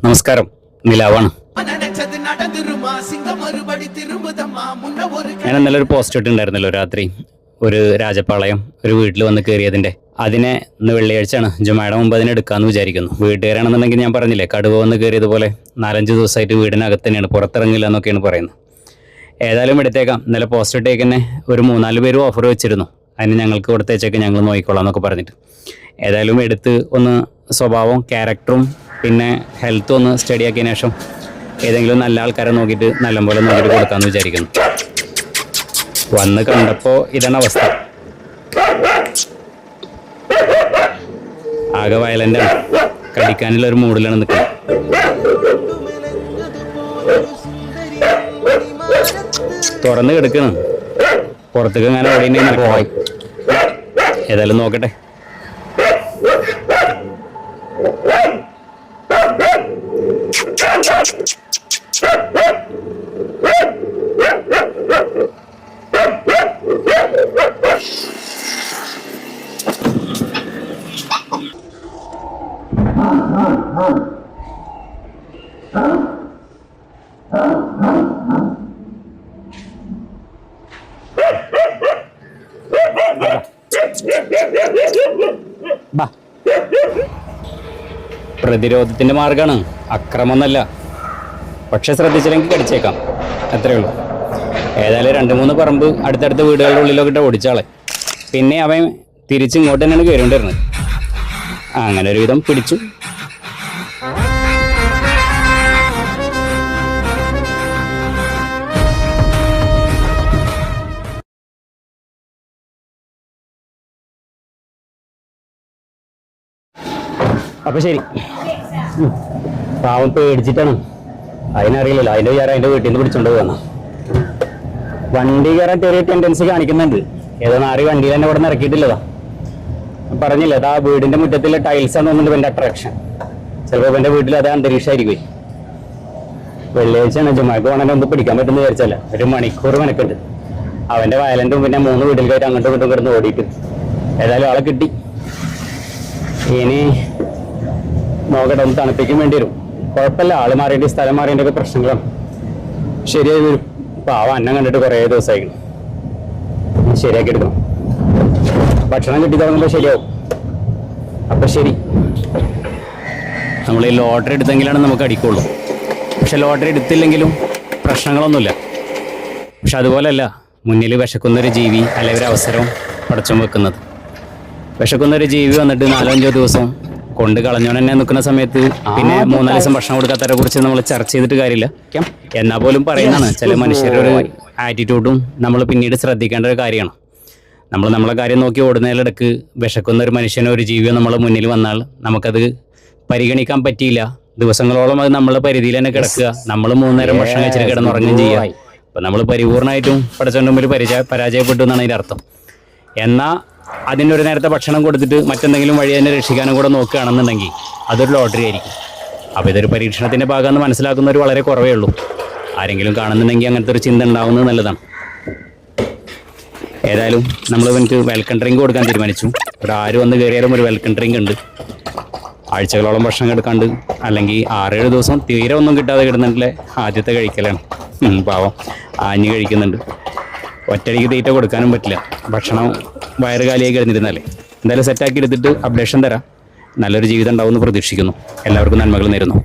നമസ്കാരം, നിലാവാണ്. ഞാൻ ഇന്നലെ ഒരു പോസ്റ്റ് ഇട്ടുണ്ടായിരുന്നല്ലോ, രാത്രി ഒരു രാജപാളയം ഒരു വീട്ടിൽ വന്ന് കയറിയതിൻ്റെ. അതിനെ ഇന്ന് വെള്ളിയാഴ്ചയാണ്, ജുമായുടെ മുമ്പ് അതിനെ എടുക്കാമെന്ന് വിചാരിക്കുന്നു. വീട്ടുകാരാണെന്നുണ്ടെങ്കിൽ ഞാൻ പറഞ്ഞില്ലേ, കടുവ വന്ന് കയറിയതുപോലെ 4-5 ദിവസമായിട്ട് വീടിനകത്ത് തന്നെയാണ്, പുറത്തിറങ്ങില്ല എന്നൊക്കെയാണ് പറയുന്നത്. ഏതായാലും എടുത്തേക്കാം. ഇന്നലെ പോസ്റ്റ് ഇട്ടേക്കന്നെ ഒരു 3-4 പേരും ഓഫർ വെച്ചിരുന്നു, അതിന് ഞങ്ങൾക്ക് കൊടുത്തേച്ചൊക്കെ ഞങ്ങൾ നോക്കിക്കോളാം എന്നൊക്കെ പറഞ്ഞിട്ട്. ഏതായാലും എടുത്ത് ഒന്ന് സ്വഭാവം, ക്യാരക്ടറും പിന്നെ ഹെൽത്തും ഒന്ന് സ്റ്റഡി ആക്കിയതിനു ശേഷം ഏതെങ്കിലും നല്ല ആൾക്കാരെ നോക്കിയിട്ട് നല്ലപോലെ നോക്കിയിട്ട് കൊടുക്കാമെന്ന് വിചാരിക്കുന്നു. വന്ന് കണ്ടപ്പോൾ ഇതാണ് അവസ്ഥ. ആകെ വയലൻ്റാണ്, കടിക്കാനുള്ള ഒരു മൂഡിലാണ് നിൽക്കുന്നത്. തുറന്ന് കിടക്കണം, പുറത്തേക്ക് അങ്ങനെ ഓടിയിട്ടുണ്ടെങ്കിൽ പോയി. ഏതായാലും നോക്കട്ടെ. പ്രതിരോധത്തിന്റെ മാർഗമാണ്, അക്രമമൊന്നല്ല. പക്ഷെ ശ്രദ്ധിച്ചില്ലെങ്കിൽ കടിച്ചേക്കാം, അത്രയേ ഉള്ളൂ. ഏതായാലും 2-3 പറമ്പ് അടുത്തടുത്ത വീടുകളുടെ ഉള്ളിലൊക്കെ ഓടിച്ചാളെ. പിന്നെ അവൻ തിരിച്ചിങ്ങോട്ട് തന്നെയാണ് കയറിക്കൊണ്ടിരുന്നത്. അങ്ങനെ ഒരു വിധം പിടിച്ചു. അപ്പൊ ശരി, പാവം പേടിച്ചിട്ടാണ്, അതിനറിയില്ലല്ലോ. അതിൻ്റെ വിചാരം അതിൻ്റെ വീട്ടിൽ നിന്ന് പിടിച്ചോണ്ട് പോകുന്ന. വണ്ടി കയറാൻ ചെറിയ ടെൻഡൻസി കാണിക്കുന്നുണ്ട്. ഏതോ നാറി വണ്ടിയിൽ തന്നെ ഇവിടെ നിന്ന് ഇറക്കിയിട്ടില്ലതാ. പറഞ്ഞില്ല, അതാ വീടിന്റെ മുറ്റത്തിലെ ടൈൽസ് ആണ് തോന്നുന്നുണ്ട് എൻ്റെ അട്രാക്ഷൻ. ചിലപ്പോൾ എൻ്റെ വീട്ടിൽ അതേ അന്തരീക്ഷമായിരിക്കും. വെള്ളിയാഴ്ചയാണ്, ജുമാക്ക് വേണമെങ്കിൽ ഒന്ന് പിടിക്കാൻ പറ്റുമെന്ന് വിചാരിച്ചല്ല. 1 മണിക്കൂർ മെനക്കെട്ട് അവൻ്റെ വയലൻറ്റും പിന്നെ 3 വീട്ടിലേക്കായിട്ട് അങ്ങോട്ടും ഇങ്ങോട്ടും കിടന്ന് ഓടിയിട്ട് ഏതായാലും ആളെ കിട്ടി. ഇനി നോക്കട്ടെ, ഒന്ന് തണുപ്പിക്കാൻ വേണ്ടി വരും. കുഴപ്പമില്ല, ആള് മാറിയിട്ട് സ്ഥലം മാറിയതിൻ്റെ ഒക്കെ പ്രശ്നങ്ങളാണ്. ശരിയായി വരും. പാവം അന്നം കണ്ടിട്ട് കുറേ ദിവസമായിരിക്കും. ശരിയാക്കി എടുക്കണം. ഭക്ഷണം കിട്ടി തുടങ്ങുമ്പോൾ ശരിയാവും. അപ്പം ശരി, നമ്മൾ ഈ ലോട്ടറി എടുത്തെങ്കിലാണ് നമുക്ക് അടിക്കുള്ളൂ. പക്ഷെ ലോട്ടറി എടുത്തില്ലെങ്കിലും പ്രശ്നങ്ങളൊന്നുമില്ല. പക്ഷെ അതുപോലെയല്ല, മുന്നിൽ വിശക്കുന്നൊരു ജീവി അല്ലെങ്കിൽ ഒരു അവസരം പടച്ചോൻ വെക്കുന്നത്. വിശക്കുന്നൊരു ജീവി വന്നിട്ട് 4-5 ദിവസം കൊണ്ട് കളഞ്ഞോണ്ട് തന്നെ നിൽക്കുന്ന സമയത്ത് പിന്നെ 3-4 ദിവസം ഭക്ഷണം കൊടുക്കാത്തവരെ കുറിച്ച് നമ്മൾ ചർച്ച ചെയ്തിട്ട് കാര്യമില്ല. എന്നാൽ പോലും പറയുന്നതാണ്, ചില മനുഷ്യരുടെ ഒരു ആറ്റിറ്റ്യൂഡും നമ്മൾ പിന്നീട് ശ്രദ്ധിക്കേണ്ട ഒരു കാര്യമാണ്. നമ്മൾ നമ്മളെ കാര്യം നോക്കി ഓടുന്നതിലിടക്ക് വിശക്കുന്ന ഒരു മനുഷ്യനോ ഒരു ജീവിയോ നമ്മളെ മുന്നിൽ വന്നാൽ നമുക്കത് പരിഗണിക്കാൻ പറ്റിയില്ല. ദിവസങ്ങളോളം അത് നമ്മളെ പരിധിയിൽ തന്നെ കിടക്കുക. നമ്മൾ 3 നേരം ഭക്ഷണം കഴിച്ചിട്ട് കിടന്നുറങ്ങുകയും ചെയ്യുക. അപ്പം നമ്മൾ പരിപൂർണമായിട്ടും പടച്ചവൻ്റെ മുമ്പിൽ പരാജയപ്പെട്ടു എന്നാണ് അതിൻ്റെ അർത്ഥം. എന്നാൽ അതിനൊരു നേരത്തെ ഭക്ഷണം കൊടുത്തിട്ട് മറ്റെന്തെങ്കിലും വഴി തന്നെ രക്ഷിക്കാനും കൂടെ നോക്കുകയാണെന്നുണ്ടെങ്കിൽ അതൊരു ലോട്ടറി ആയിരിക്കും. അപ്പോൾ ഇതൊരു പരീക്ഷണത്തിൻ്റെ ഭാഗമെന്ന് മനസ്സിലാക്കുന്നവർ വളരെ കുറവേ ഉള്ളൂ. ആരെങ്കിലും കാണുന്നുണ്ടെങ്കിൽ അങ്ങനത്തെ ഒരു ചിന്ത ഉണ്ടാവുന്നത് നല്ലതാണ്. ഏതായാലും നമ്മൾ എനിക്ക് വെൽക്കം ഡ്രിങ്ക് കൊടുക്കാൻ തീരുമാനിച്ചു. ഇവിടെ ആര് വന്ന് കയറിയാലും ഒരു വെൽക്കം ഡ്രിങ്ക് ഉണ്ട്. ആഴ്ചകളോളം ഭക്ഷണം എടുക്കാണ്ട്, അല്ലെങ്കിൽ 6-7 ദിവസം തീരെ ഒന്നും കിട്ടാതെ കിടന്നിട്ടില്ലേ ആദ്യത്തെ കഴിക്കലാണ്. പാവം ആഞ്ഞ് കഴിക്കുന്നുണ്ട്. ഒറ്റയടിക്ക് തീറ്റ കൊടുക്കാനും പറ്റില്ല, ഭക്ഷണം വയറ് കാലിയായി കിടന്നിരുന്നാലേ. എന്തായാലും സെറ്റാക്കി എടുത്തിട്ട് അപ്ഡേഷൻ തരാം. നല്ലൊരു ജീവിതം ഉണ്ടാവുമെന്ന് പ്രതീക്ഷിക്കുന്നു. എല്ലാവർക്കും നന്മകൾ നേരുന്നു.